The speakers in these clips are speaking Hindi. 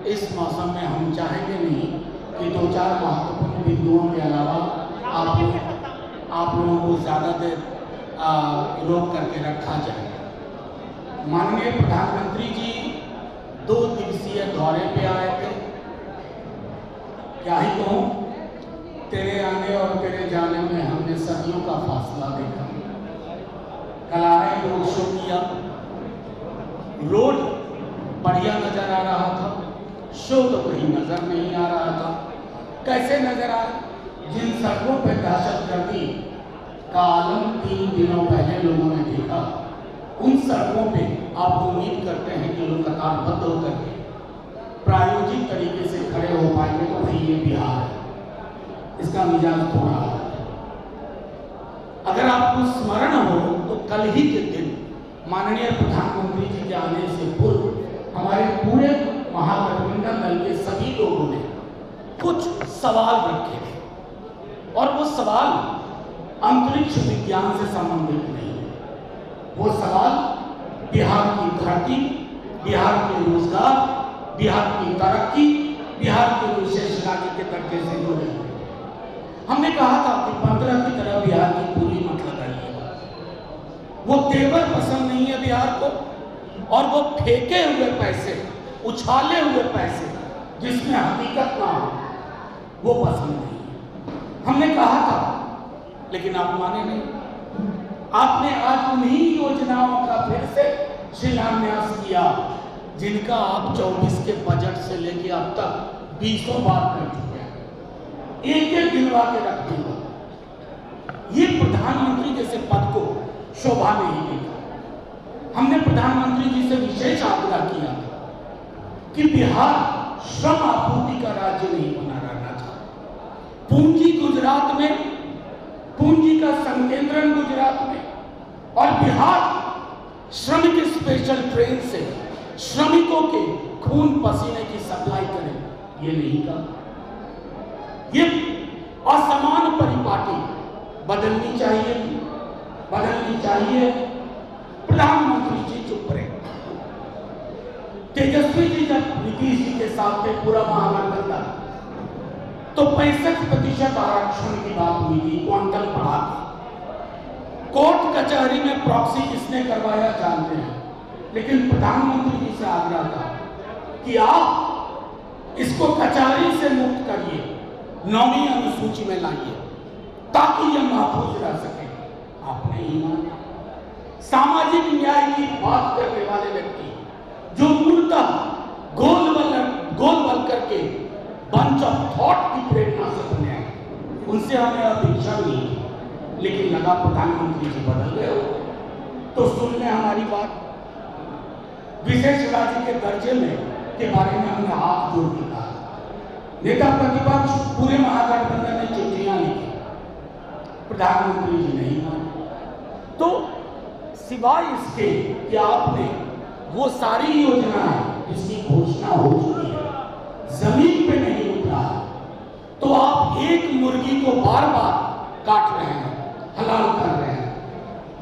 इस मौसम में हम चाहेंगे नहीं कि 2-4 महत्वपूर्ण बिंदुओं के अलावा आप लोगों को ज़्यादा देर रोक करके रखा जाए। माननीय प्रधानमंत्री जी 2 दिवसीय दौरे पे आए थे। क्या ही कहूँ, तेरे आने और तेरे जाने में हमने सदियों का फासला देखा। कल आए, रोड शो किया, रोड बढ़िया नजर आ रहा था, शो तो कहीं नजर नहीं आ रहा था। कैसे नजर आए? जिन सड़कों पर दहशतगर्दी का आलम 3 दिनों पहले लोगों ने देखा, उन सड़कों पे आप उम्मीद करते हैं कि लोग कतारबद्ध होकर के प्रायोजिक तरीके से खड़े हो पाएंगे। तो भाई ये बिहार है, इसका मिजाज थोड़ा है। अगर आपको स्मरण हो तो कल ही के दिन माननीय प्रधानमंत्री जी के आने से पूर्व हमारे पूरे महागठबंधन दल के सभी लोगों ने कुछ सवाल रखे थे, और वो सवाल अंतरिक्ष विज्ञान से संबंधित नहीं है। वो सवाल बिहार की धरती, बिहार के रोजगार, बिहार की तरक्की, बिहार के विशेष राज्य के दर्जे से जुड़े हैं। हमने कहा था कि 15 की तरह बिहार की पूरी मत लगाइएगा। वो तेवर पसंद नहीं है बिहार को, और वो फेंके हुए पैसे, उछाले हुए पैसे जिसमें हकीकत ना हो, वो पसंद नहीं है। हमने कहा था, लेकिन आप माने नहीं। आपने आज उन्हीं योजनाओं का फिर से शिलान्यास किया जिनका आप 24 के बजट से लेके अब तक 20 बार कर चुके हैं। एक गिनवा के रखते हो। ये प्रधानमंत्री जैसे पद को शोभा नहीं देता। हमने प्रधानमंत्री जी से विशेष आग्रह किया था कि बिहार श्रम आपूर्ति का राज्य नहीं बना रहना चाहिए। पूंजी गुजरात में, पूंजी का संकेंद्रण गुजरात में, और बिहार श्रमिक स्पेशल ट्रेन से श्रमिकों के खून पसीने की सप्लाई करे, ये नहीं कहा। ये असमान परिपाटी बदलनी चाहिए, बदलनी चाहिए। प्रधानमंत्री जी चुप रहे। तेजस्वी जी जब नीतीश जी के साथ थे पूरा महागठबंधन, तो 65% आरक्षण की बात हुई थी, क्वांटल बढ़ा के। कोर्ट कचहरी में प्रॉक्सी किसने करवाया जानते हैं, लेकिन प्रधानमंत्री जी से आग्रह था कि आप इसको कचहरी से मुक्त करिए, 9वीं अनुसूची में लाइए, ताकि यह महफूज रह सके। आप नहीं माने। सामाजिक न्याय की बात करने वाले व्यक्ति जो मूलतः गोल करके बंच ऑफ थॉट की प्रेरणा से बने हैं, उनसे हमें अपेक्षा नहीं है। लेकिन लगा प्रधानमंत्री जी बदल गए हो तो सुन लें हमारी बात। विशेष राज्य के दर्जे में के बारे में हमने हाथ जोड़ के कहा। नेता प्रतिपक्ष पूरे महागठबंधन ने चिट्ठियां लिखी, प्रधानमंत्री जी नहीं माने। तो सिवाय इसके कि आपने वो सारी योजनाएं जिसकी घोषणा हो चुकी है जमीन पे नहीं उतरा, तो आप एक मुर्गी को बार बार काट रहे हैं, हलाल कर रहे हैं।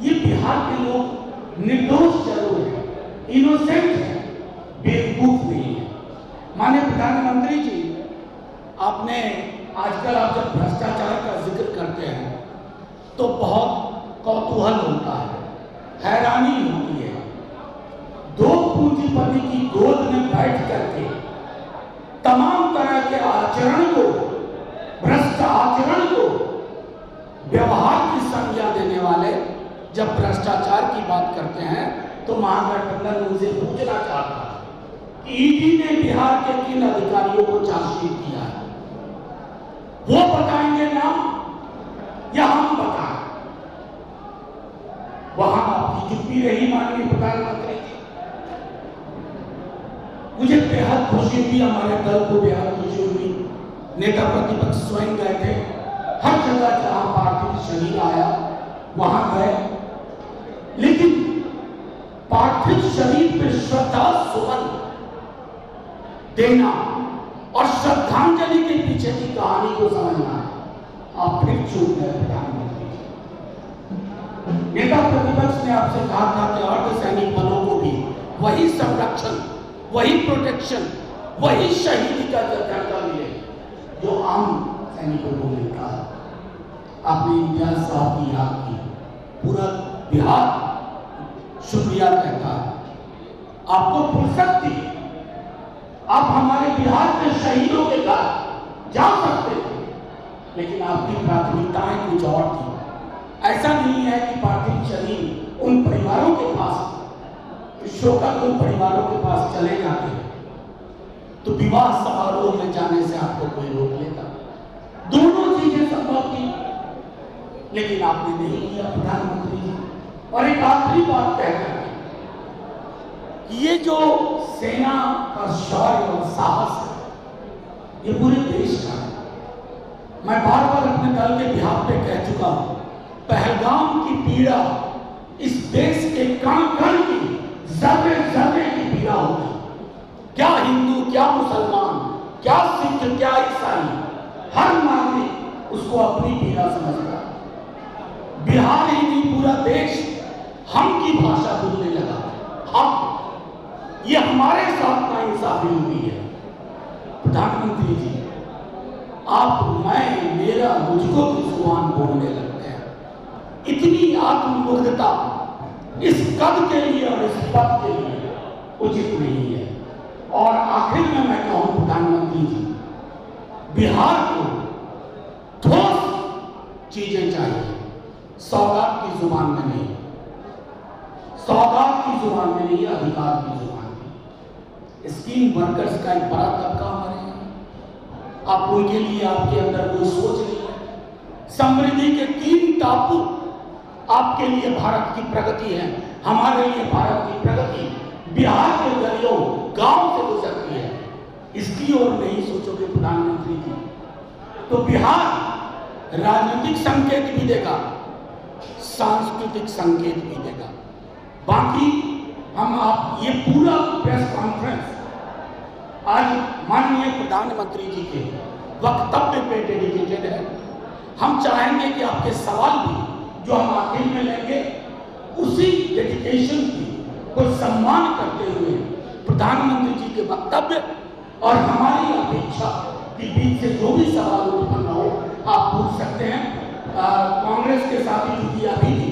ये बिहार के लोग निर्दोष जरूर है, इनोसेंट है, बेवकूफ नहीं है। माननीय प्रधानमंत्री जी, आपने आजकल आप जब भ्रष्टाचार का जिक्र करते हैं तो बहुत कौतूहल होता है, हैरानी होती है। 2 पूंजीपति की गोद में बैठ करके तमाम तरह के आचरण को, भ्रष्ट आचरण को व्यवहार की संज्ञा देने वाले जब भ्रष्टाचार की बात करते हैं तो महागठबंधन उनसे पूछना चाहता है कि ईडी ने बिहार के किन अधिकारियों को चार्जशीट किया है, वो बताएंगे नाम या हम बताएं? वहां आपकी चुप्पी रही माननीय प्रधानमंत्री जी। मुझे बेहद खुशी हुई, हमारे दल को बेहद खुशी हुई। नेता प्रतिपक्ष स्वयं गए थे, हर जगह जहां पार्थिव शरीर आया वहां गए, लेकिन पार्थिव शरीर पर श्रद्धा सुमन देना और श्रद्धांजलि के पीछे की कहानी को समझना आप फिर चूक गए प्रधानमंत्री जी। नेता प्रतिपक्ष ने आपसे कहा था कि अर्धसैनिक बलों को भी वही संरक्षण, वही प्रोटेक्शन वही शहीदी का दर्जा मिले जो आम सैनिकों को मिलता है। आपने इम्तियाज साहब की याद की, पूरा बिहार शुक्रिया कहता है। आपको फुर्सत दी, आप हमारे बिहार के शहीदों के घर जा सकते थे, लेकिन आपकी प्राथमिकताएं कुछ और थी। ऐसा नहीं है कि पार्थिव शरीर उन परिवारों के पास, शोकत उन परिवारों के पास चले जाते तो विवाह समारोह में जाने से आपको कोई रोक लेता। दोनों चीजें संभव थी, लेकिन आपने नहीं किया प्रधानमंत्री जी। और एक आखिरी बात कहकर ये जो सेना का शौर्य और साहस है, ये पूरे देश का है। मैं बार बार अपने दल के बिहार पे कह चुका हूं, पहलगाम की पीड़ा इस देश के कण कण की, जर्रे जर्रे की पीड़ा होगी। क्या हिंदू, क्या मुसलमान, क्या सिख, क्या ईसाई, हर नागरिक उसको अपनी पीड़ा समझता है। बिहार ही नहीं, पूरा देश हम की भाषा बोलने लगा। हम, ये हमारे साथ नाइंसाफी हुई है। प्रधानमंत्री जी, आप, मैं, मेरा, मुझको की जुबान बोलने लगते हैं। इतनी आत्ममुग्धता इस कद के लिए और इस पद के लिए उचित नहीं है। और आखिर में मैं कहूं प्रधानमंत्री जी, बिहार को ठोस चीजें चाहिए, सौगात की जुबान में नहीं, सौगात की जुबान में नहीं, अधिकार की जुबान में। स्कीम वर्कर्स का एक बड़ा तबका हमारे यहाँ, आप उनके लिए आपके अंदर कोई सोच नहीं है। समृद्धि के 3 टापू आपके लिए भारत की प्रगति है, हमारे लिए भारत की प्रगति बिहार के गलियों गांव से गुजरती है। इसकी ओर नहीं सोचोगे प्रधानमंत्री जी, तो बिहार राजनीतिक संकेत भी देगा, सांस्कृतिक संकेत भी देगा। बाकी हम, आप, ये पूरा प्रेस कॉन्फ्रेंस आज माननीय प्रधानमंत्री जी के वक्तव्य पे डेडिकेटेड है। हम चाहेंगे कि आपके सवाल भी जो हम आखिर में लेंगे, उसी डेडिकेशन की को सम्मान करते हुए प्रधानमंत्री जी के वक्तव्य और हमारी अपेक्षा के बीच से जो भी सवाल उत्पन्न हो आप पूछ सकते हैं। कांग्रेस के साथी चूंकि अभी भी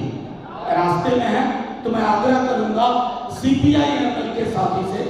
रास्ते में है, तो मैं आग्रह करूंगा CPI ML के साथी से